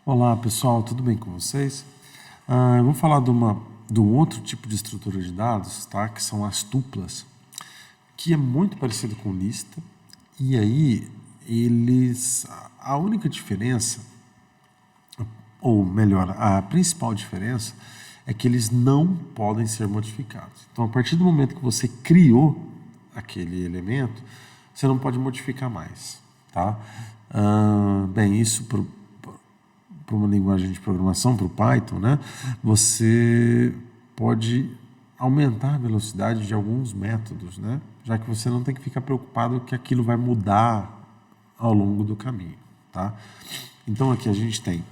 Olá pessoal, tudo bem com vocês? Eu vou falar de um outro tipo de estrutura de dados, tá? Que são as tuplas, que é muito parecido com lista, e aí a única diferença, ou melhor, a principal diferença é que eles não podem ser modificados. Então, a partir do momento que você criou aquele elemento, você não pode modificar mais, tá? Bem, isso para uma linguagem de programação, para o Python, né? Você pode aumentar a velocidade de alguns métodos, né? Já que você não tem que ficar preocupado que aquilo vai mudar ao longo do caminho, tá? Então aqui a gente tem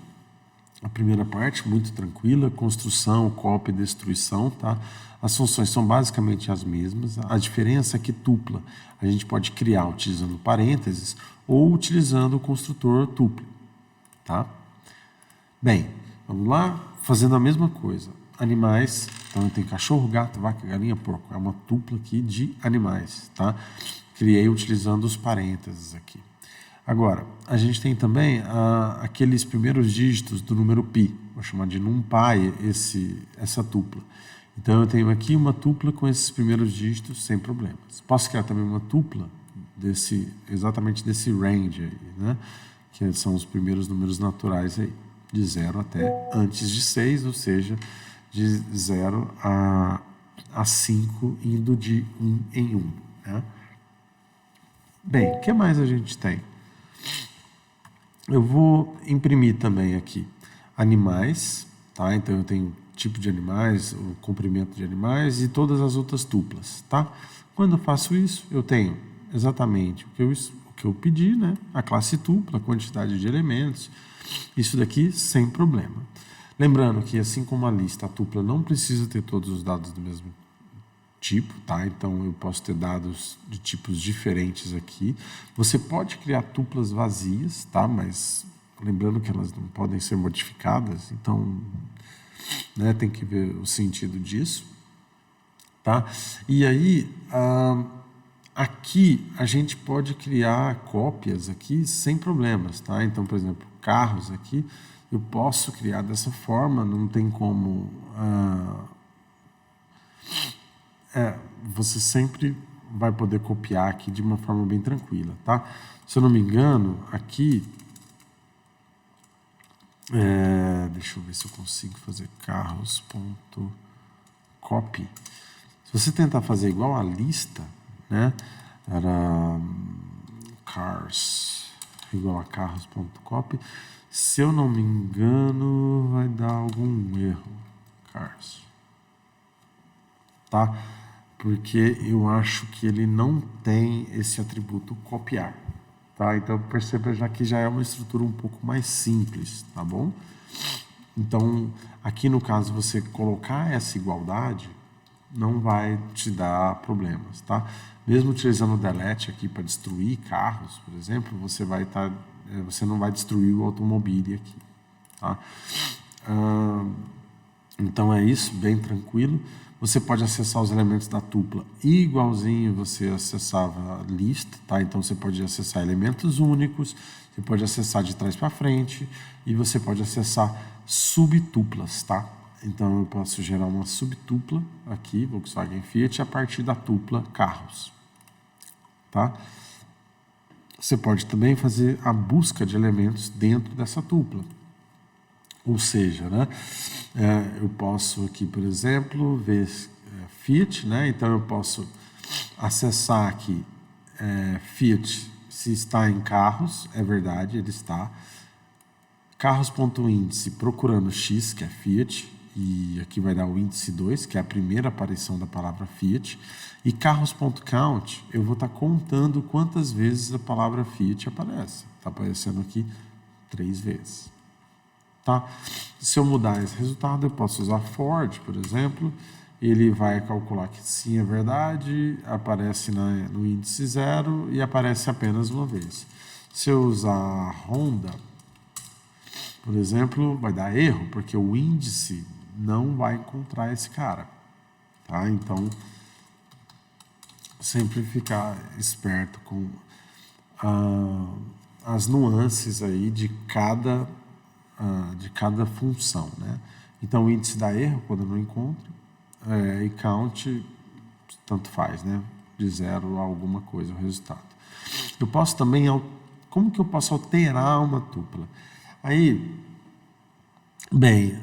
a primeira parte, muito tranquila, construção, cópia e destruição, tá? As funções são basicamente as mesmas, a diferença é que tupla a gente pode criar utilizando parênteses ou utilizando o construtor tuplo, tá? Bem, vamos lá, fazendo a mesma coisa. Animais, então eu tenho cachorro, gato, vaca, galinha, porco. É uma tupla aqui de animais, tá? Criei utilizando os parênteses aqui. Agora, a gente tem também aqueles primeiros dígitos do número π. Vou chamar de numpy essa tupla. Então eu tenho aqui uma tupla com esses primeiros dígitos sem problemas. Posso criar também uma tupla exatamente desse range aí, né? Que são os primeiros números naturais aí, de 0 até antes de 6, ou seja, de 0 a 5, indo de 1 em 1. Né? Bem, o que mais a gente tem? Eu vou imprimir também aqui animais, tá? Então eu tenho tipo de animais, o comprimento de animais e todas as outras tuplas, tá? Quando eu faço isso, eu tenho exatamente o que eu pedi, né? A classe tupla, a quantidade de elementos, isso daqui sem problema. Lembrando que, assim como a lista, a tupla não precisa ter todos os dados do mesmo tipo, tá? Então eu posso ter dados de tipos diferentes aqui. Você pode criar tuplas vazias, tá? Mas lembrando que elas não podem ser modificadas, então, né, tem que ver o sentido disso, tá? E aí, aqui a gente pode criar cópias aqui sem problemas, tá? Então, por exemplo, carros aqui, eu posso criar dessa forma, não tem como... você sempre vai poder copiar aqui de uma forma bem tranquila, tá? Se eu não me engano, aqui... deixa eu ver se eu consigo fazer carros.copy. Se você tentar fazer igual a lista, né? Era cars igual a carros.copy. Se eu não me engano, vai dar algum erro. Cars. Tá? Porque eu acho que ele não tem esse atributo copiar. Tá? Então, perceba já que já é uma estrutura um pouco mais simples, tá bom? Então, aqui no caso, você colocar essa igualdade não vai te dar problemas, tá? Mesmo utilizando o delete aqui para destruir carros, por exemplo, você não vai destruir o automobile aqui, tá? Então é isso, bem tranquilo. Você pode acessar os elementos da tupla igualzinho você acessava a lista, tá? Então você pode acessar elementos únicos, você pode acessar de trás para frente e você pode acessar subtuplas, tá? Então eu posso gerar uma subtupla aqui, Volkswagen Fiat, a partir da tupla carros, tá? Você pode também fazer a busca de elementos dentro dessa tupla. Ou seja, né, eu posso aqui, por exemplo, ver Fiat, né, então eu posso acessar aqui Fiat, se está em carros, é verdade, ele está. Carros.índice procurando X, que é Fiat, e aqui vai dar o índice 2, que é a primeira aparição da palavra Fiat. E carros.count, eu vou estar contando quantas vezes a palavra Fiat aparece. Está aparecendo aqui 3 vezes. Tá? Se eu mudar esse resultado, eu posso usar Ford, por exemplo, ele vai calcular que sim, é verdade, aparece no índice 0 e aparece apenas uma vez. Se eu usar Honda, por exemplo, vai dar erro, porque o índice não vai encontrar esse cara. Tá? Então, sempre ficar esperto com as nuances aí de cada função, né? Então, o índice dá erro quando eu não encontro, e count, tanto faz, né? De 0 a alguma coisa o resultado. Eu posso também, como que eu posso alterar uma tupla? Aí, bem,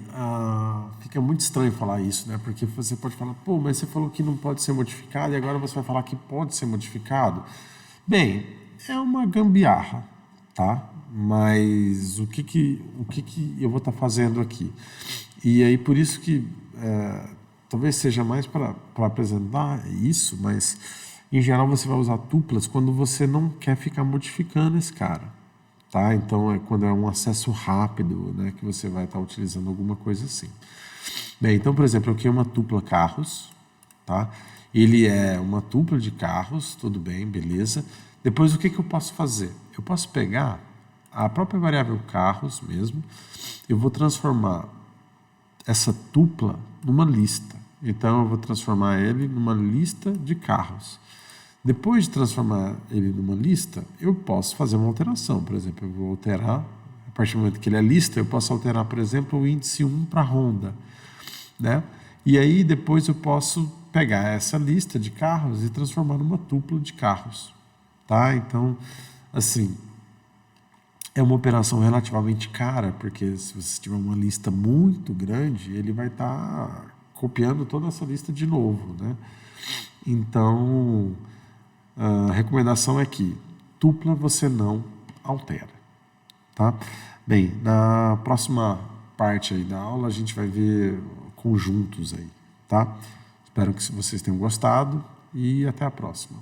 fica muito estranho falar isso, né? Porque você pode falar, pô, mas você falou que não pode ser modificado e agora você vai falar que pode ser modificado. Bem, é uma gambiarra, tá? Mas o que eu vou estar fazendo aqui? E aí por isso que talvez seja mais para apresentar isso, mas em geral você vai usar tuplas quando você não quer ficar modificando esse cara, tá? Então é quando é um acesso rápido, né, que você vai estar utilizando alguma coisa assim. Bem, então por exemplo, eu criei uma tupla carros, tá? Ele é uma tupla de carros, tudo bem, beleza. Depois o que eu posso fazer? Eu posso pegar a própria variável carros mesmo, eu vou transformar essa tupla numa lista. Então eu vou transformar ele numa lista de carros. Depois de transformar ele numa lista, eu posso fazer uma alteração. Por exemplo, eu vou alterar, a partir do momento que ele é lista, eu posso alterar, por exemplo, o índice 1 para Honda, né? E aí depois eu posso pegar essa lista de carros e transformar numa tupla de carros, tá? Então, assim, é uma operação relativamente cara, porque se você tiver uma lista muito grande, ele vai estar copiando toda essa lista de novo, né? Então, a recomendação é que tupla você não altera, tá? Bem, na próxima parte aí da aula a gente vai ver conjuntos aí, tá? Espero que vocês tenham gostado e até a próxima.